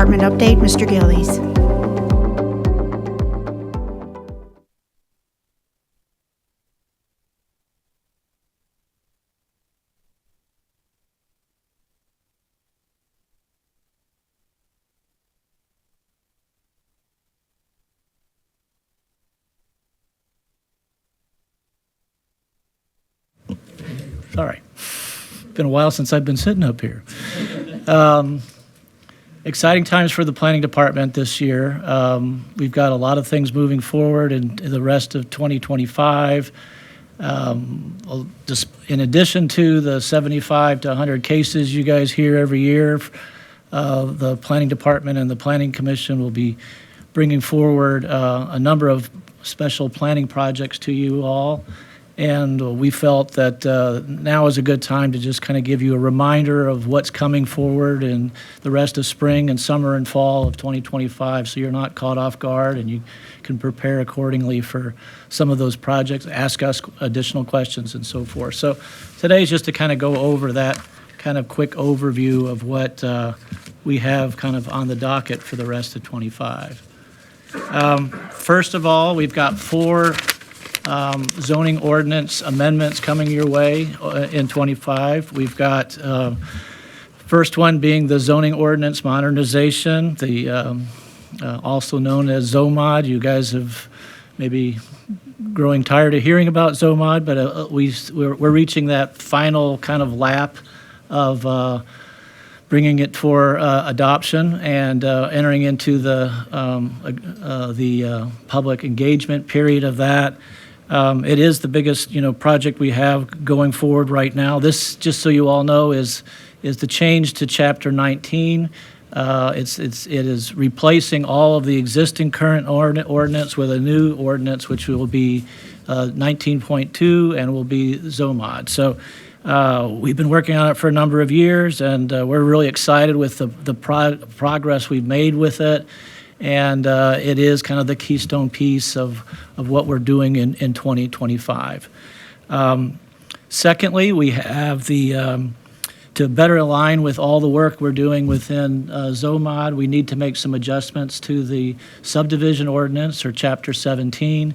Department update, Mr. Gillies. Sorry, been a while since I've been sitting up here. Exciting times for the planning department this year. We've got a lot of things moving forward in the rest of 2025. Just in addition to the 75 to 100 cases you guys hear every year, the planning department and the planning commission will be bringing forward a number of special planning projects to you all. And we felt that now is a good time to just kind of give you a reminder of what's coming forward in the rest of spring and summer and fall of 2025, so you're not caught off guard and you can prepare accordingly for some of those projects, ask us additional questions and so forth. So today is just to kind of go over that kind of quick overview of what we have kind of on the docket for the rest of 25. First of all, we've got 4 zoning ordinance amendments coming your way in 25. We've got first one being the Zoning Ordinance Modernization, the also known as ZOMOD. You guys have maybe growing tired of hearing about ZOMOD, but we're reaching that final kind of lap of bringing it for adoption and entering into the public engagement period of that. It is the biggest, project we have going forward right now. This, just so you all know, is the change to Chapter 19. It is replacing all of the existing current ordinance with a new ordinance, which will be 19.2 and will be ZOMOD. So we've been working on it for a number of years, and we're really excited with the progress we've made with it. And it is kind of the keystone piece of what we're doing in 2025. Secondly, we have to better align with all the work we're doing within ZOMOD, we need to make some adjustments to the subdivision ordinance, or Chapter 17.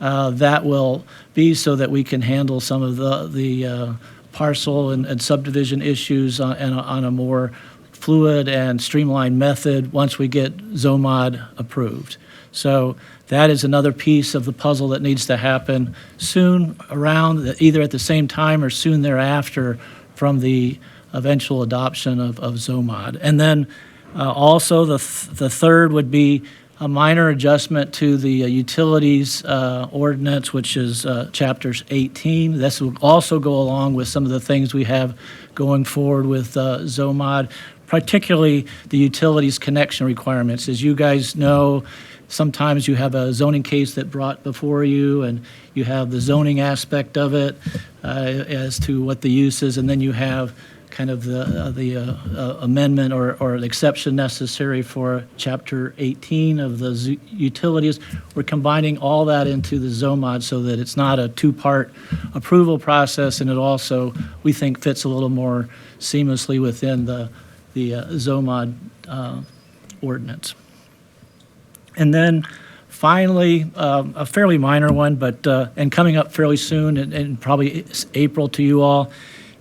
That will be so that we can handle some of the parcel and subdivision issues on a more fluid and streamlined method once we get ZOMOD approved. So that is another piece of the puzzle that needs to happen soon, around either at the same time or soon thereafter from the eventual adoption of ZOMOD. And then also the third would be a minor adjustment to the utilities ordinance, which is Chapter 18. This will also go along with some of the things we have going forward with ZOMOD, particularly the utilities connection requirements. As you guys know, sometimes you have a zoning case that brought before you, and you have the zoning aspect of it as to what the use is, and then you have kind of the amendment or the exception necessary for Chapter 18 of the utilities. We're combining all that into the ZOMOD so that it's not a 2-part approval process, and it also, we think, fits a little more seamlessly within the ZOMOD ordinance. And then finally, a fairly minor one, but and coming up fairly soon, and probably April to you all,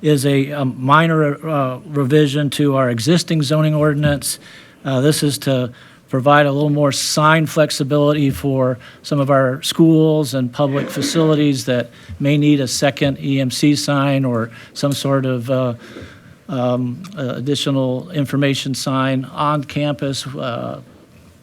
is a minor revision to our existing zoning ordinance. This is to provide a little more sign flexibility for some of our schools and public facilities that may need a second EMC sign or some sort of additional information sign on campus.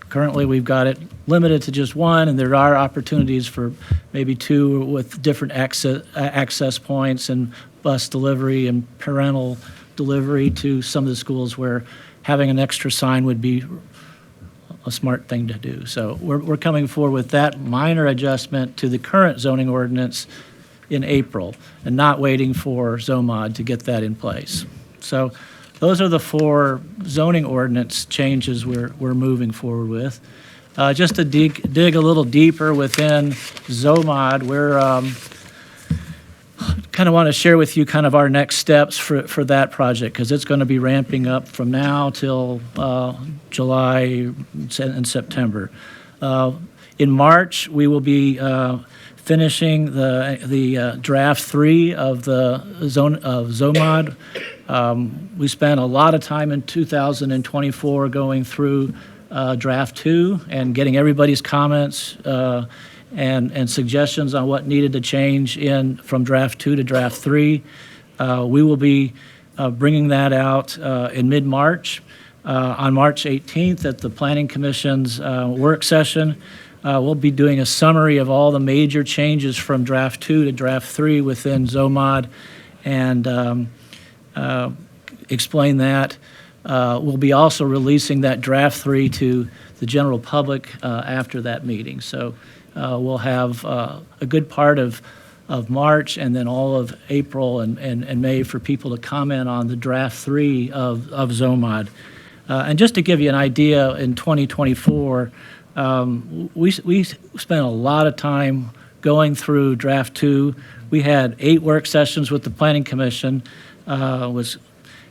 Currently, we've got it limited to just one, and there are opportunities for maybe 2 with different access points and bus delivery and parental delivery to some of the schools where having an extra sign would be a smart thing to do. So we're coming forward with that minor adjustment to the current zoning ordinance in April, and not waiting for ZOMOD to get that in place. So those are the 4 zoning ordinance changes we're moving forward with. Just to dig a little deeper within ZOMOD, we're kind of want to share with you kind of our next steps for that project, because it's going to be ramping up from now till July and September. In March, we will be finishing the draft 3 of the ZOMOD. We spent a lot of time in 2024 going through draft 2 and getting everybody's comments and suggestions on what needed to change from draft 2 to draft 3. We will be bringing that out in mid-March. On March 18th at the Planning Commission's work session, we'll be doing a summary of all the major changes from draft 2 to draft 3 within ZOMOD and explain that. We'll be also releasing that draft 3 to the general public after that meeting. So we'll have a good part of March and then all of April and May for people to comment on the draft 3 of ZOMOD. And just to give you an idea, in 2024, we spent a lot of time going through draft 2. We had 8 work sessions with the Planning Commission, and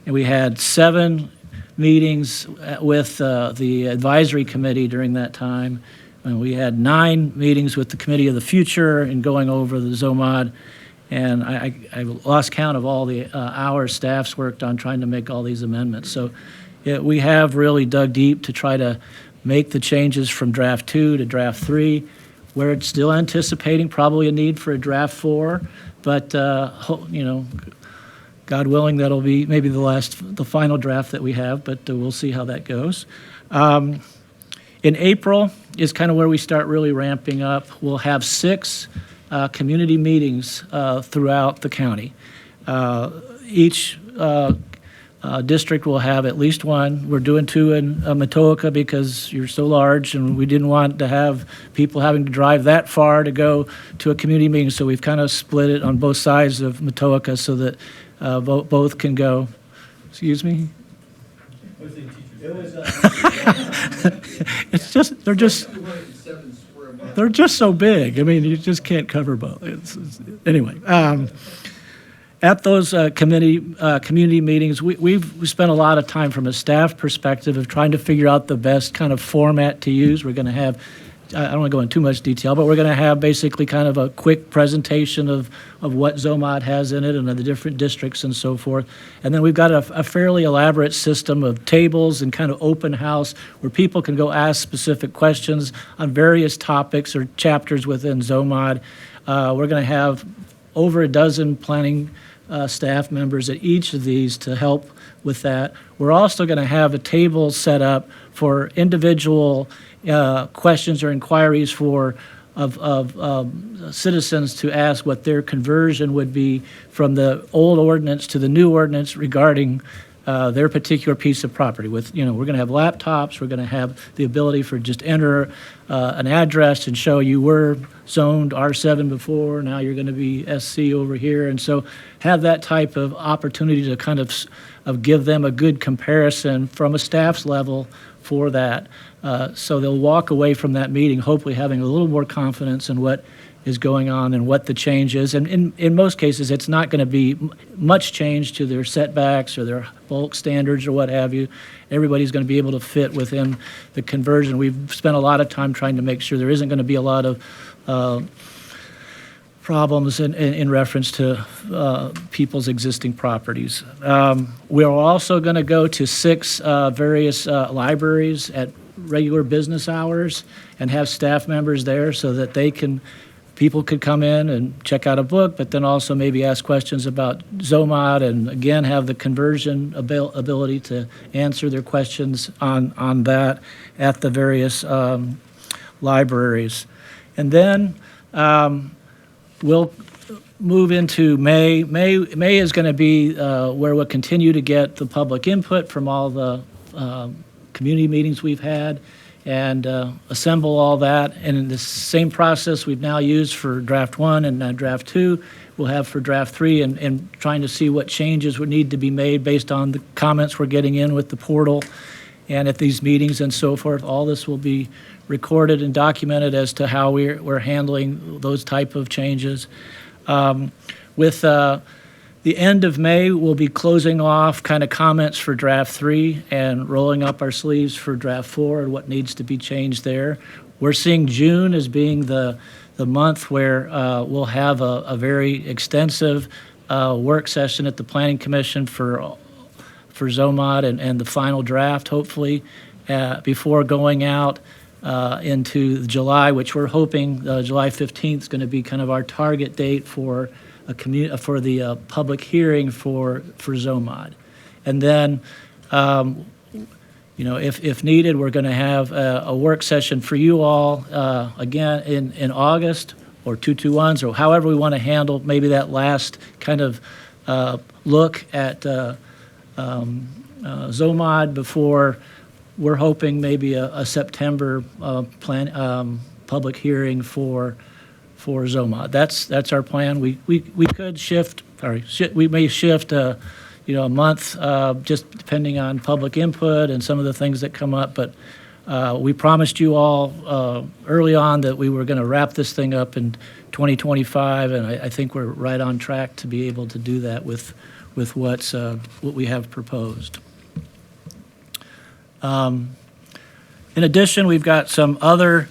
we had 7 meetings with the advisory committee during that time. And we had 9 meetings with the Committee of the Future and going over the ZOMOD. And I lost count of all the hours staff's worked on trying to make all these amendments. So we have really dug deep to try to make the changes from draft 2 to draft 3. We're still anticipating probably a need for a draft 4, but God willing, that'll be maybe the final draft that we have, but we'll see how that goes. In April is kind of where we start really ramping up. We'll have 6 community meetings throughout the county. Each district will have at least one. We're doing 2 in Matoaka because you're so large, and we didn't want to have people having to drive that far to go to a community meeting, so we've kind of split it on both sides of Matoaka so that both can go. Excuse me? It's just they're just so big. I mean, you just can't cover both. Anyway. At those community meetings, we've spent a lot of time from a staff perspective of trying to figure out the best kind of format to use. We're going to have, I don't want to go into too much detail, but we're going to have basically kind of a quick presentation of what ZOMOD has in it and of the different districts and so forth. And then we've got a fairly elaborate system of tables and kind of open house where people can go ask specific questions on various topics or chapters within ZOMOD. We're going to have over a dozen planning staff members at each of these to help with that. We're also going to have a table set up for individual questions or inquiries of citizens to ask what their conversion would be from the old ordinance to the new ordinance regarding their particular piece of property. We're going to have laptops. We're going to have the ability for just enter an address and show you were zoned R7 before, now you're going to be SC over here, and so have that type of opportunity to kind of give them a good comparison from a staff's level for that. So they'll walk away from that meeting hopefully having a little more confidence in what is going on and what the change is. And in most cases, it's not going to be much change to their setbacks or their bulk standards or what have you. Everybody's going to be able to fit within the conversion. We've spent a lot of time trying to make sure there isn't going to be a lot of problems in reference to people's existing properties. We're also going to go to 6 various libraries at regular business hours and have staff members there so that people could come in and check out a book, but then also maybe ask questions about ZOMOD and again have the conversion ability to answer their questions on that at the various libraries. And then we'll move into May. May is going to be where we'll continue to get the public input from all the community meetings we've had and assemble all that. And in the same process we've now used for draft 1 and draft 2, we'll have for draft 3 and trying to see what changes would need to be made based on the comments we're getting in with the portal and at these meetings and so forth. All this will be recorded and documented as to how we're handling those type of changes. With the end of May, we'll be closing off kind of comments for draft 3 and rolling up our sleeves for draft 4 and what needs to be changed there. We're seeing June as being the month where we'll have a very extensive work session at the Planning Commission for ZOMOD and the final draft, hopefully, before going out into July, which we're hoping July 15th is going to be kind of our target date for the public hearing for ZOMOD. And then, if needed, we're going to have a work session for you all again in August, or 221s, or however we want to handle maybe that last kind of look at ZOMOD before we're hoping maybe a September public hearing for ZOMOD. That's our plan. We could shift, we may shift a month just depending on public input and some of the things that come up, but we promised you all early on that we were going to wrap this thing up in 2025, and I think we're right on track to be able to do that with what we have proposed. In addition, we've got some other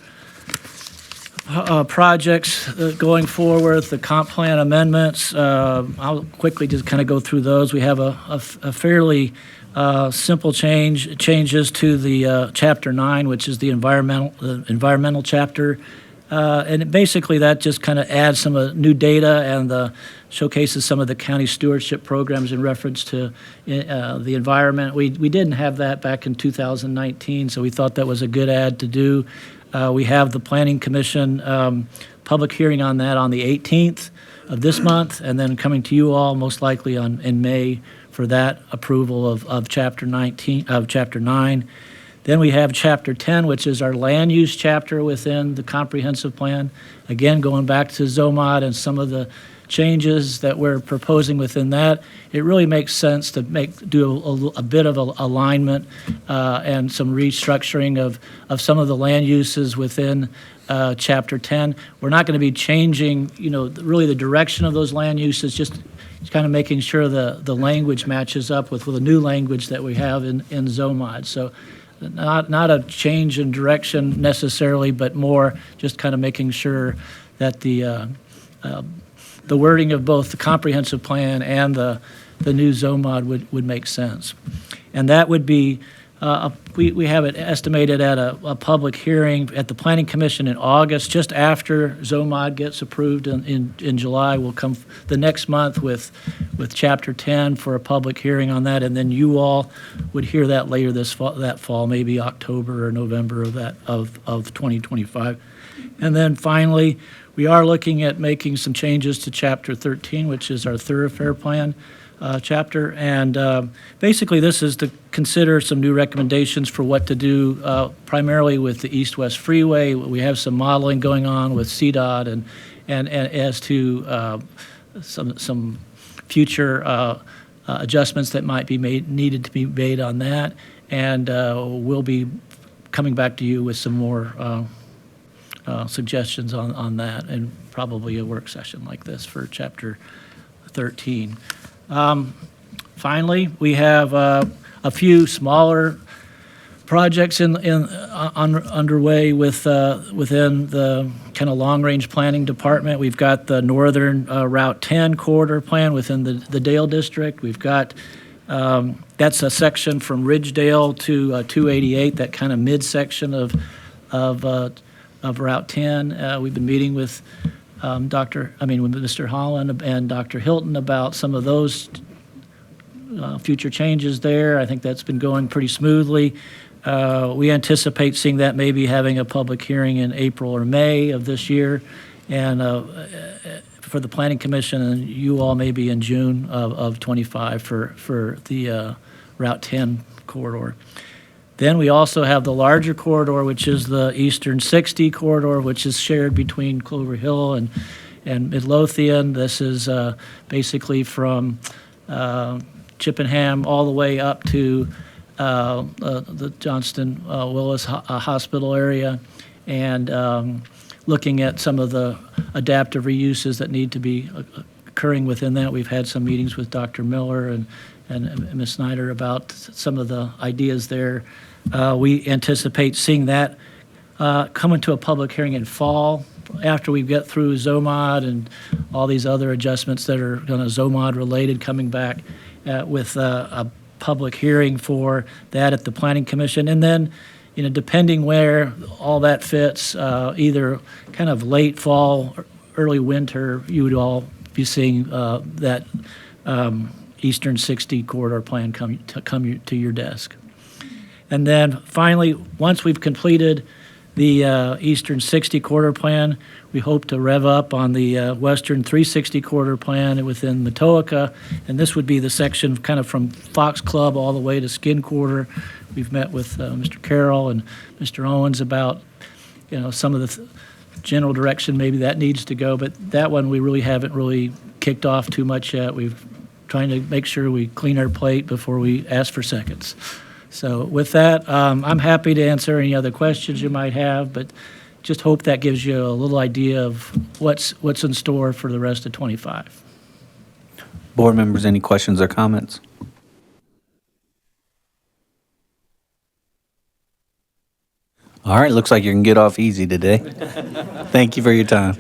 projects going forward, the comp plan amendments. I'll quickly just kind of go through those. We have a fairly simple changes to the Chapter 9, which is the environmental chapter. And basically that just kind of adds some new data and showcases some of the county stewardship programs in reference to the environment. We didn't have that back in 2019, so we thought that was a good add to do. We have the Planning Commission public hearing on that on the 18th of this month, and then coming to you all most likely in May for that approval of Chapter 9. Then we have Chapter 10, which is our land use chapter within the comprehensive plan. Again, going back to ZOMOD and some of the changes that we're proposing within that, it really makes sense to do a bit of alignment and some restructuring of some of the land uses within Chapter 10. We're not going to be changing, really the direction of those land uses, just kind of making sure the language matches up with the new language that we have in ZOMOD. So not a change in direction necessarily, but more just kind of making sure that the wording of both the comprehensive plan and the new ZOMOD would make sense. And that would be, we have it estimated at a public hearing at the Planning Commission in August, just after ZOMOD gets approved in July. We'll come the next month with Chapter 10 for a public hearing on that, and then you all would hear that later that fall, maybe October or November of 2025. And then finally, we are looking at making some changes to Chapter 13, which is our thoroughfare plan chapter. And basically, this is to consider some new recommendations for what to do primarily with the east-west freeway. We have some modeling going on with CDOT and as to some future adjustments that might be needed to be made on that. And we'll be coming back to you with some more suggestions on that, and probably a work session like this for Chapter 13. Finally, we have a few smaller projects underway within the kind of long-range planning department. We've got the northern Route 10 corridor plan within the Dale District. We've got that's a section from Ridgedale to 288, that kind of midsection of Route 10. We've been meeting with with Mr. Holland and Dr. Hilton about some of those future changes there. I think that's been going pretty smoothly. We anticipate seeing that maybe having a public hearing in April or May of this year, and for the Planning Commission, and you all maybe in June of 25 for the Route 10 corridor. Then we also have the larger corridor, which is the Eastern 60 corridor, which is shared between Clover Hill and Midlothian. This is basically from Chippenham all the way up to the Johnston Willis Hospital area, and looking at some of the adaptive reuses that need to be occurring within that. We've had some meetings with Dr. Miller and Ms. Snyder about some of the ideas there. We anticipate seeing that coming to a public hearing in fall after we get through ZOMOD and all these other adjustments that are going to ZOMOD related, coming back with a public hearing for that at the Planning Commission. And then, depending where all that fits, either kind of late fall, or early winter, you would all be seeing that Eastern 60 corridor plan come to your desk. And then finally, once we've completed the Eastern 60 corridor plan, we hope to rev up on the Western 360 corridor plan within Matoaka, and this would be the section kind of from Fox Club all the way to Skin Quarter. We've met with Mr. Carroll and Mr. Owens about, some of the general direction maybe that needs to go, but that one we really haven't really kicked off too much yet. We've trying to make sure we clean our plate before we ask for seconds. So with that, I'm happy to answer any other questions you might have, but just hope that gives you a little idea of what's in store for the rest of 25. Board members, any questions or comments? All right, looks like you can get off easy today. Thank you for your time.